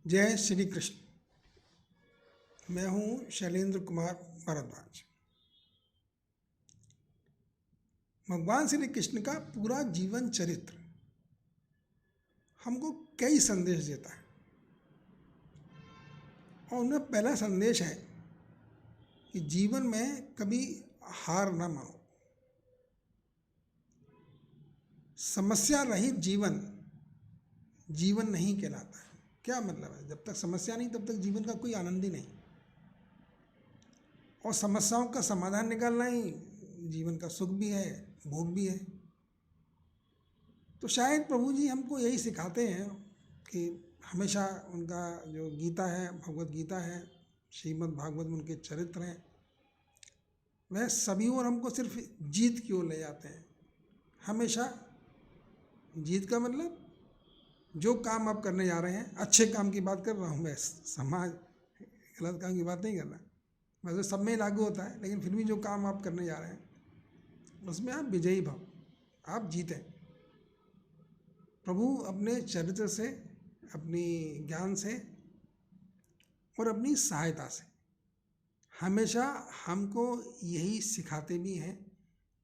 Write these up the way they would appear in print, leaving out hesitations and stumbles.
जय श्री कृष्ण। मैं हूँ शैलेंद्र कुमार भारद्वाज। भगवान श्री कृष्ण का पूरा जीवन चरित्र हमको कई संदेश देता है और उनमें पहला संदेश है कि जीवन में कभी हार न मानो। समस्या रहित जीवन जीवन नहीं कहलाता है। क्या मतलब है? जब तक समस्या नहीं तब तक जीवन का कोई आनंद ही नहीं, और समस्याओं का समाधान निकालना ही जीवन का सुख भी है, भोग भी है। तो शायद प्रभु जी हमको यही सिखाते हैं कि हमेशा उनका जो गीता है, भगवत गीता है, श्रीमद् भागवत में उनके चरित्र हैं, वह सभी ओर हमको सिर्फ जीत की ओर ले जाते हैं। हमेशा जीत का मतलब जो काम आप करने जा रहे हैं, अच्छे काम की बात कर रहा हूँ मैं, समाज गलत काम की बात नहीं कर रहा। वैसे सब में लागू होता है, लेकिन फिर भी जो काम आप करने जा रहे हैं उसमें आप विजयी भाव, आप जीतें। प्रभु अपने चरित्र से, अपनी ज्ञान से और अपनी सहायता से हमेशा हमको यही सिखाते भी हैं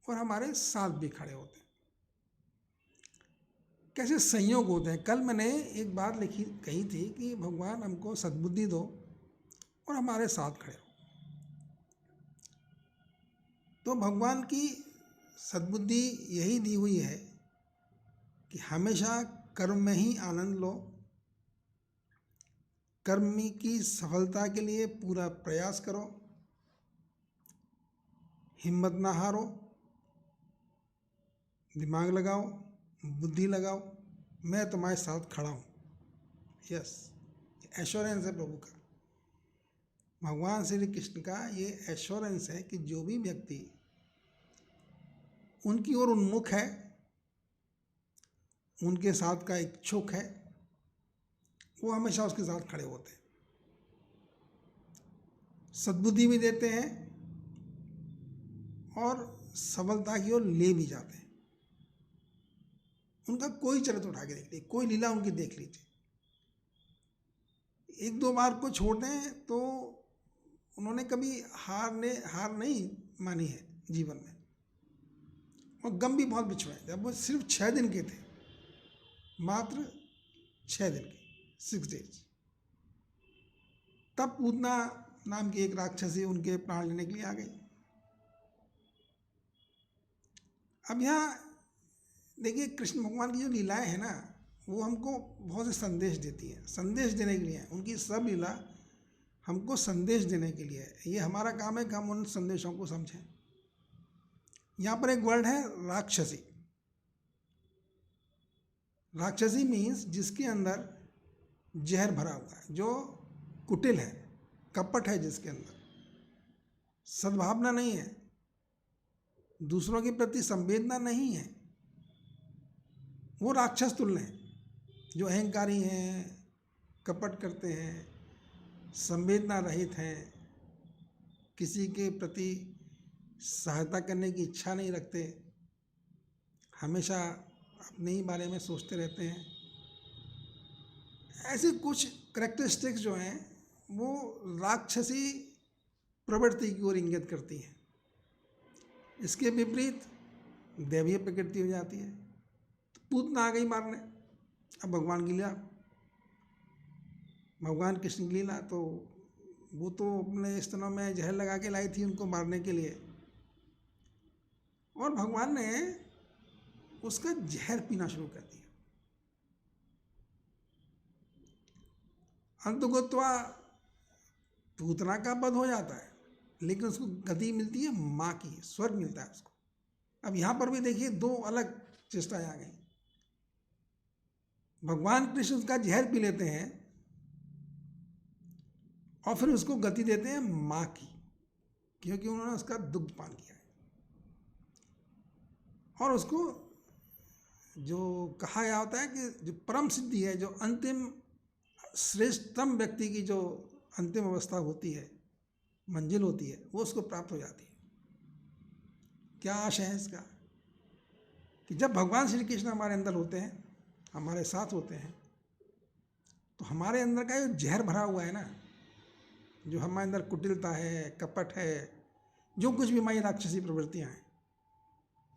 और हमारे साथ भी खड़े होते हैं। कैसे संयोग होते हैं। कल मैंने एक बात कही थी कि भगवान हमको सद्बुद्धि दो और हमारे साथ खड़े हो। तो भगवान की सद्बुद्धि यही दी हुई है कि हमेशा कर्म में ही आनंद लो, कर्म की सफलता के लिए पूरा प्रयास करो, हिम्मत ना हारो, दिमाग लगाओ, बुद्धि लगाओ, मैं तुम्हारे साथ खड़ा हूँ। यस, एश्योरेंस है प्रभु का, भगवान श्री कृष्ण का ये एश्योरेंस है कि जो भी व्यक्ति उनकी ओर उन्मुख है, उनके साथ का इच्छुक है, वो हमेशा उसके साथ खड़े होते हैं, सद्बुद्धि भी देते हैं और सफलता की ओर ले भी जाते हैं। उनका कोई चरित्र उठा के देख लीजिए, कोई लीला उनकी देख लीजिए, एक दो बार को छोड़ दें तो उन्होंने कभी हार नहीं मानी है जीवन में, और गम भी बहुत बिछुए। जब वो सिर्फ 6 दिन के थे, मात्र 6 दिन के, 6 days, तब पूतना नाम की एक राक्षसी उनके प्राण लेने के लिए आ गई। अब यहाँ देखिए, कृष्ण भगवान की जो लीलाएं हैं ना, वो हमको बहुत से संदेश देती है, संदेश देने के लिए है। उनकी सब लीला हमको संदेश देने के लिए है। ये हमारा काम है कि हम उन संदेशों को समझें। यहाँ पर एक वर्ड है राक्षसी। राक्षसी मीन्स जिसके अंदर जहर भरा हुआ है, जो कुटिल है, कपट है, जिसके अंदर सद्भावना नहीं है, दूसरों के प्रति संवेदना नहीं है, वो राक्षस तुल्य हैं। जो अहंकारी हैं, कपट करते हैं, संवेदना रहित हैं, किसी के प्रति सहायता करने की इच्छा नहीं रखते, हमेशा अपने ही बारे में सोचते रहते हैं, ऐसे कुछ करेक्टरिस्टिक्स जो हैं वो राक्षसी प्रवृत्ति की ओर इंगित करती हैं। इसके विपरीत दैवीय प्रकृति हो जाती है। तो पूतना आ गई मारने। अब भगवान की लीला, भगवान कृष्ण की लीला, तो वो तो अपने स्तनों में जहर लगा के लाई थी उनको मारने के लिए, और भगवान ने उसका जहर पीना शुरू कर दिया। अंतगत्वा पूतना का वध हो जाता है, लेकिन उसको गति मिलती है माँ की, स्वर्ग मिलता है उसको। अब यहाँ पर भी देखिए, दो अलग चेष्टाएं आ गई। भगवान कृष्ण उसका जहर पी लेते हैं और फिर उसको गति देते हैं माँ की, क्योंकि उन्होंने उसका दुग्ध पान किया है। और उसको जो कहा गया होता है कि जो परम सिद्धि है, जो अंतिम श्रेष्ठतम व्यक्ति की जो अंतिम अवस्था होती है, मंजिल होती है, वो उसको प्राप्त हो जाती है। क्या आशा है इसका कि जब भगवान श्री कृष्ण हमारे अंदर होते हैं, हमारे साथ होते हैं, तो हमारे अंदर का जो जहर भरा हुआ है ना, जो हमारे अंदर कुटिलता है, कपट है, जो कुछ भी हमारी राक्षसी प्रवृत्तियाँ हैं,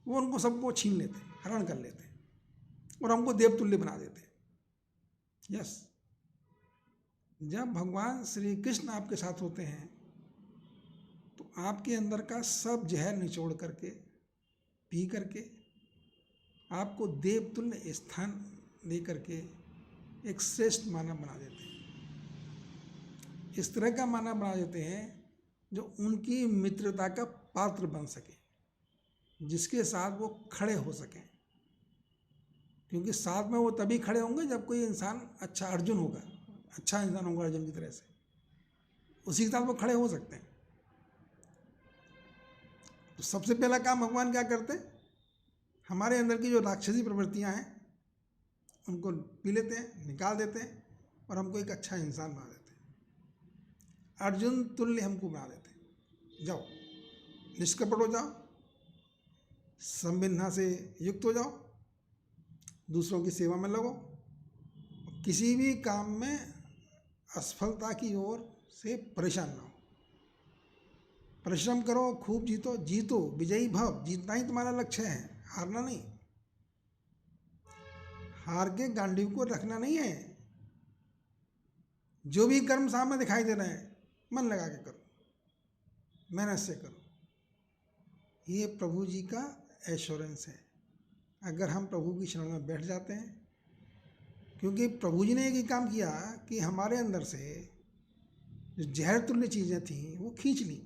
वो उनको सबको छीन लेते हैं, हरण कर लेते हैं और हमको देवतुल्य बना देते हैं। यस, जब भगवान श्री कृष्ण आपके साथ होते हैं तो आपके अंदर का सब जहर निचोड़ करके, पी करके आपको देवतुल्य स्थान दे करके एक श्रेष्ठ मानव बना देते हैं। इस तरह का मानव बना देते हैं जो उनकी मित्रता का पात्र बन सके, जिसके साथ वो खड़े हो सकें। क्योंकि साथ में वो तभी खड़े होंगे जब कोई इंसान अच्छा अर्जुन होगा, अच्छा इंसान होगा अर्जुन की तरह से, उसी के साथ वो खड़े हो सकते हैं। तो सबसे पहला काम भगवान क्या करते हैं, हमारे अंदर की जो राक्षसी प्रवृत्तियां हैं उनको पी लेते हैं, निकाल देते हैं और हमको एक अच्छा इंसान बना देते हैं, अर्जुन तुल्य हमको बना देते हैं। जाओ, निष्कपट हो जाओ, संवेदना से युक्त हो जाओ, दूसरों की सेवा में लगो, किसी भी काम में असफलता की ओर से परेशान ना हो। परिश्रम करो, खूब जीतो, जीतो, विजयी भव। जीतना ही तुम्हारा लक्ष्य है, हारना नहीं। हार के गांडीव को रखना नहीं है। जो भी कर्म सामने दिखाई दे रहे हैं मन लगा के करो, मेहनत से करो। ये प्रभु जी का एश्योरेंस है अगर हम प्रभु की शरण में बैठ जाते हैं। क्योंकि प्रभु जी ने एक ही काम किया कि हमारे अंदर से जो जहर तुल्य चीज़ें थीं वो खींच ली,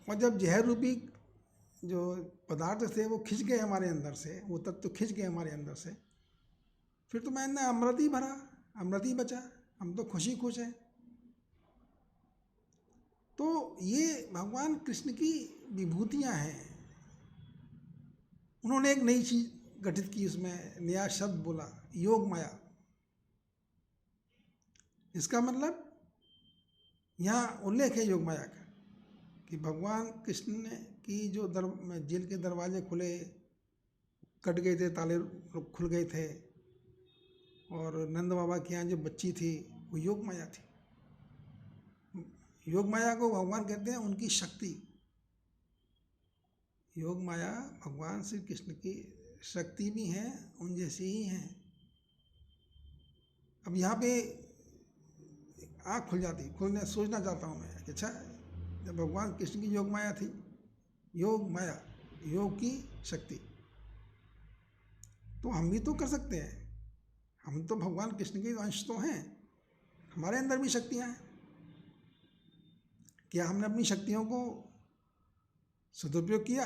और जब जहर रूपी जो पदार्थ थे वो खिंच गए हमारे अंदर से, वो तत्व खिंच गए हमारे अंदर से, फिर तो मैंने अमृत ही भरा, अमृत ही बचा, हम तो खुशी खुश हैं। तो ये भगवान कृष्ण की विभूतियाँ हैं। उन्होंने एक नई चीज़ गठित की, उसमें नया शब्द बोला, योग माया। इसका मतलब यहाँ उल्लेख है योग माया का कि भगवान कृष्ण ने की जो जेल के दरवाजे खुले, कट गए थे, ताले खुल गए थे, और नंद बाबा के यहाँ जो बच्ची थी वो योग माया थी। योग माया को भगवान कहते हैं उनकी शक्ति। योग माया भगवान श्री कृष्ण की शक्ति भी है, उन जैसी ही हैं। अब यहाँ पे आँख खुल जाती, खुलने सोचना चाहता हूँ मैं कि अच्छा, जब भगवान कृष्ण की योग माया थी, योग माया, योग की शक्ति, तो हम भी तो कर सकते हैं। हम तो भगवान कृष्ण के अंश तो हैं, हमारे अंदर भी शक्तियाँ हैं। क्या हमने अपनी शक्तियों को सदुपयोग किया,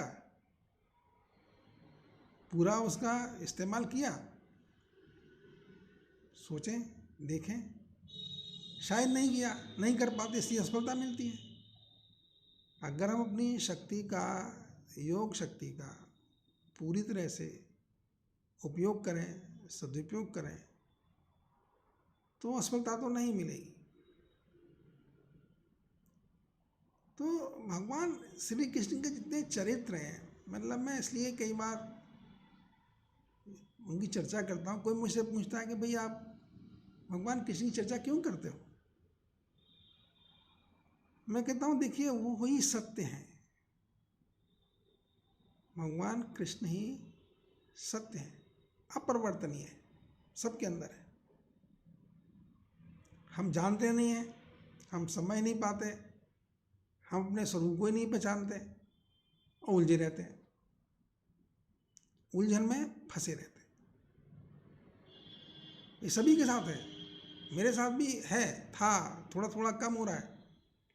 पूरा उसका इस्तेमाल किया? सोचें, देखें। शायद नहीं किया, नहीं कर पाते, इसलिए असफलता मिलती है। अगर हम अपनी शक्ति का, योग शक्ति का पूरी तरह से उपयोग करें, सदुपयोग करें, तो असफलता तो नहीं मिलेगी। तो भगवान श्री कृष्ण के जितने चरित्र हैं, मतलब मैं इसलिए कई बार उनकी चर्चा करता हूँ। कोई मुझसे पूछता है कि भाई आप भगवान कृष्ण की चर्चा क्यों करते हो? मैं कहता हूँ देखिए, वो वही सत्य हैं। भगवान कृष्ण ही सत्य हैं, अपरिवर्तनीय है, सबके अंदर है। हम जानते नहीं हैं, हम समझ नहीं पाते, हम अपने स्वरूप को ही नहीं पहचानते और उलझे रहते हैं, उलझन में फंसे रहते हैं। ये सभी के साथ है, मेरे साथ भी है, था, थोड़ा थोड़ा कम हो रहा है।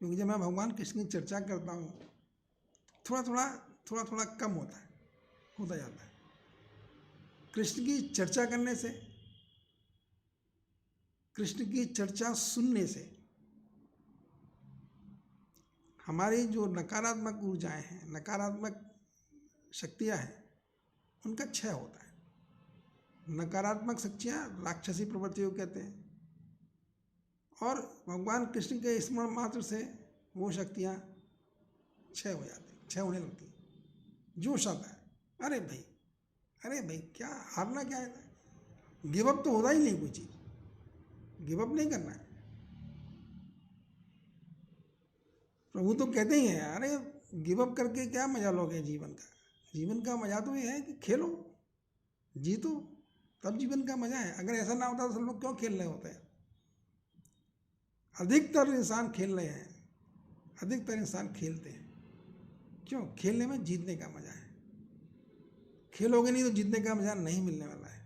क्योंकि जब मैं भगवान कृष्ण की चर्चा करता हूँ, थोड़ा थोड़ा कम होता जाता है। कृष्ण की चर्चा करने से, कृष्ण की चर्चा सुनने से हमारी जो नकारात्मक ऊर्जाएं हैं, नकारात्मक शक्तियां हैं, उनका क्षय होता है। नकारात्मक शक्तियाँ राक्षसी प्रवृत्तियों कहते हैं, और भगवान कृष्ण के स्मरण मात्र से वो शक्तियाँ क्षय हो जाती, क्षय होने लगती। जोश आता है, अरे भाई क्या हारना क्या है, गिव अप तो होता ही नहीं कोई चीज़, गिव अप नहीं करना है। प्रभु तो कहते ही हैं, अरे गिव अप करके क्या मजा लोगे जीवन का? जीवन का मजा तो ये है कि खेलो, जीतो, तब जीवन का मजा है। अगर ऐसा ना होता तो सब लोग क्यों खेल रहे होते हैं? अधिकतर इंसान खेल रहे हैं, अधिकतर इंसान खेलते हैं। क्यों? खेलने में जीतने का मजा है। खेलोगे नहीं तो जीतने का मजा नहीं मिलने वाला है।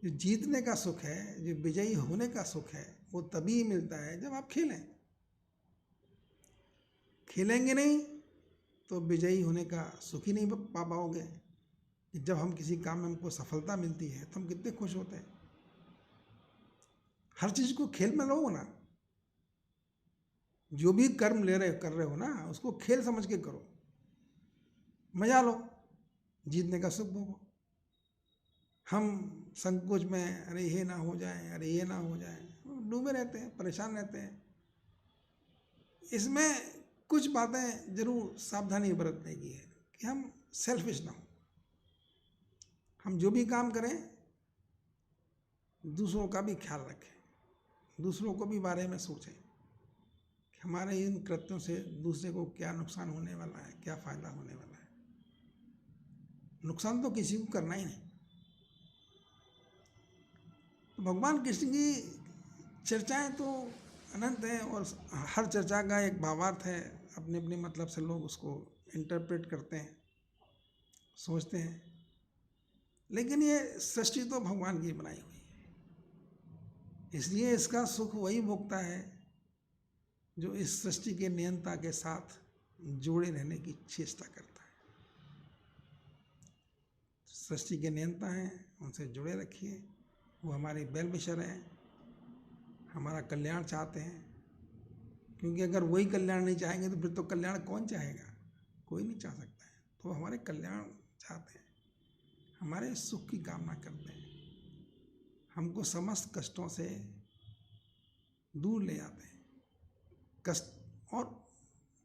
जो जीतने का सुख है, जो विजयी होने का सुख है, वो तभी मिलता है जब आप खेलें। खेलेंगे नहीं तो विजयी होने का सुख ही नहीं पा पाओगे। जब हम किसी काम में हमको सफलता मिलती है तो हम कितने खुश होते हैं। हर चीज़ को खेल में लो ना, जो भी कर्म कर रहे हो ना, उसको खेल समझ के करो, मजा लो, जीतने का सुख भोगो। हम संकोच में, अरे ये ना हो जाए, अरे ये ना हो जाए, डूबे रहते हैं, परेशान रहते हैं। इसमें कुछ बातें जरूर सावधानी बरतने की है कि हम सेल्फिश ना हो। हम जो भी काम करें दूसरों का भी ख्याल रखें, दूसरों को भी बारे में सोचें कि हमारे इन कृत्यों से दूसरे को क्या नुकसान होने वाला है, क्या फ़ायदा होने वाला है। नुकसान तो किसी को करना ही नहीं। तो भगवान कृष्ण की चर्चाएं तो अनंत हैं और हर चर्चा का एक भावार्थ है। अपने अपने मतलब से लोग उसको इंटरप्रेट करते हैं, सोचते हैं। लेकिन ये सृष्टि तो भगवान की बनाई हुई है, इसलिए इसका सुख वही भोगता है जो इस सृष्टि के नियंता के साथ जोड़े रहने की चेष्टा करता है। सृष्टि के नियंता हैं, उनसे जुड़े रखिए। वो हमारे वेल विशर हैं, हमारा कल्याण चाहते हैं। क्योंकि अगर वही कल्याण नहीं चाहेंगे तो फिर तो कल्याण कौन चाहेगा? कोई नहीं चाह सकता है। तो हमारे कल्याण चाहते हैं, हमारे सुख की कामना करते हैं, हमको समस्त कष्टों से दूर ले जाते हैं। कष्ट और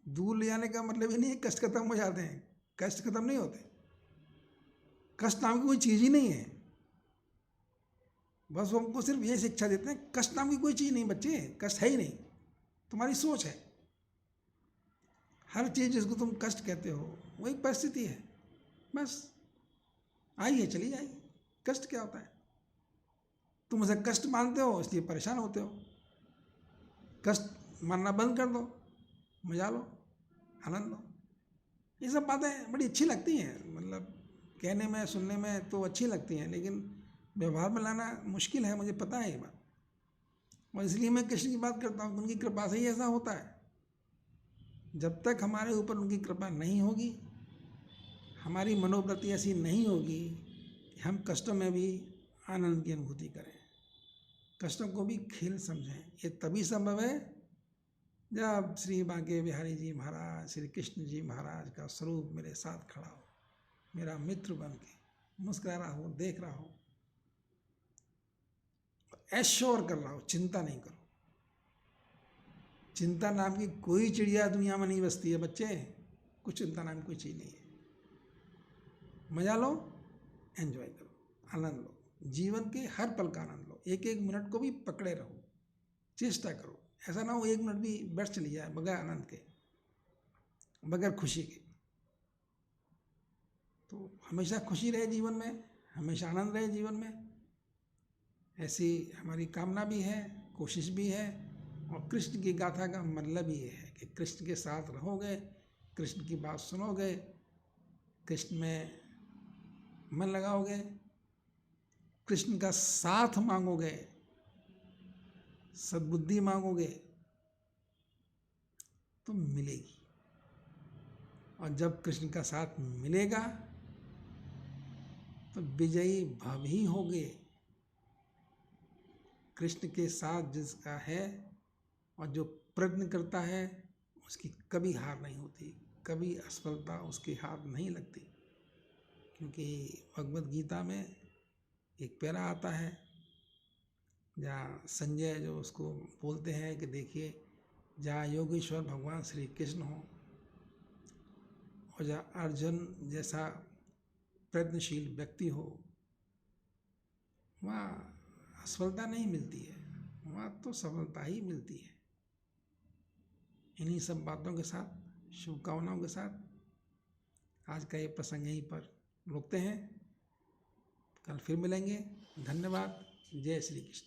दूर ले जाने का मतलब ये नहीं है कष्ट खत्म हो जाते हैं। कष्ट खत्म नहीं होते। कष्ट नाम की कोई चीज़ ही नहीं है। बस वो हमको सिर्फ ये शिक्षा देते हैं, कष्ट नाम की कोई चीज़ नहीं बच्चे, कष्ट है ही नहीं, तुम्हारी सोच है। हर चीज़ जिसको तुम कष्ट कहते हो वो एक परिस्थिति है, बस आई है चली जाएगी। कष्ट क्या होता है? तुम उसे कष्ट मानते हो इसलिए परेशान होते हो। कष्ट मानना बंद कर दो, मजा लो, आनंद लो। ये सब बातें बड़ी अच्छी लगती हैं, मतलब कहने में सुनने में तो अच्छी लगती हैं, लेकिन व्यवहार में लाना मुश्किल है, मुझे पता है ये बात। और इसलिए मैं कृष्ण की बात करता हूँ, उनकी कृपा से ही ऐसा होता है। जब तक हमारे ऊपर उनकी कृपा नहीं होगी, हमारी मनोवृत्ति ऐसी नहीं होगी कि हम कष्टों में भी आनंद की अनुभूति करें, कष्टों को भी खेल समझें, ये तभी संभव है जब श्री बांके बिहारी जी महाराज, श्री कृष्ण जी महाराज का स्वरूप मेरे साथ खड़ा हो, मेरा मित्र बन के मुस्कुरा रहा हो, देख रहा हो, एश्योर कर रहा हो, चिंता नहीं करो। चिंता नाम की कोई चिड़िया दुनिया में नहीं बसती है बच्चे, कुछ चिंता नाम की कोई चीज़ नहीं है। मजा लो, एंजॉय करो, आनंद लो, जीवन के हर पल का आनंद लो। एक एक मिनट को भी पकड़े रहो, चेष्टा करो। ऐसा ना हो एक मिनट भी व्यर्थ चली जाए बगैर आनंद के, बगैर खुशी के। तो हमेशा खुशी रहे जीवन में, हमेशा आनंद रहे जीवन में, ऐसी हमारी कामना भी है, कोशिश भी है। और कृष्ण की गाथा का मतलब ये है कि कृष्ण के साथ रहोगे, कृष्ण की बात सुनोगे, कृष्ण में मन लगाओगे, कृष्ण का साथ मांगोगे, सद्बुद्धि मांगोगे तो मिलेगी। और जब कृष्ण का साथ मिलेगा तो विजयी भव ही होगे। कृष्ण के साथ जिसका है और जो प्रयत्न करता है उसकी कभी हार नहीं होती, कभी असफलता उसके हाथ नहीं लगती। क्योंकि भगवद गीता में एक पैरा आता है जहाँ संजय जो उसको बोलते हैं कि देखिए, जहाँ योगेश्वर भगवान श्री कृष्ण हो और जहाँ अर्जुन जैसा प्रयत्नशील व्यक्ति हो, वहाँ असफलता नहीं मिलती है, वहाँ तो सफलता ही मिलती है। इन्हीं सब बातों के साथ, शुभकामनाओं के साथ आज का ये प्रसंग यहीं पर रोकते हैं। कल फिर मिलेंगे। धन्यवाद। जय श्री कृष्ण।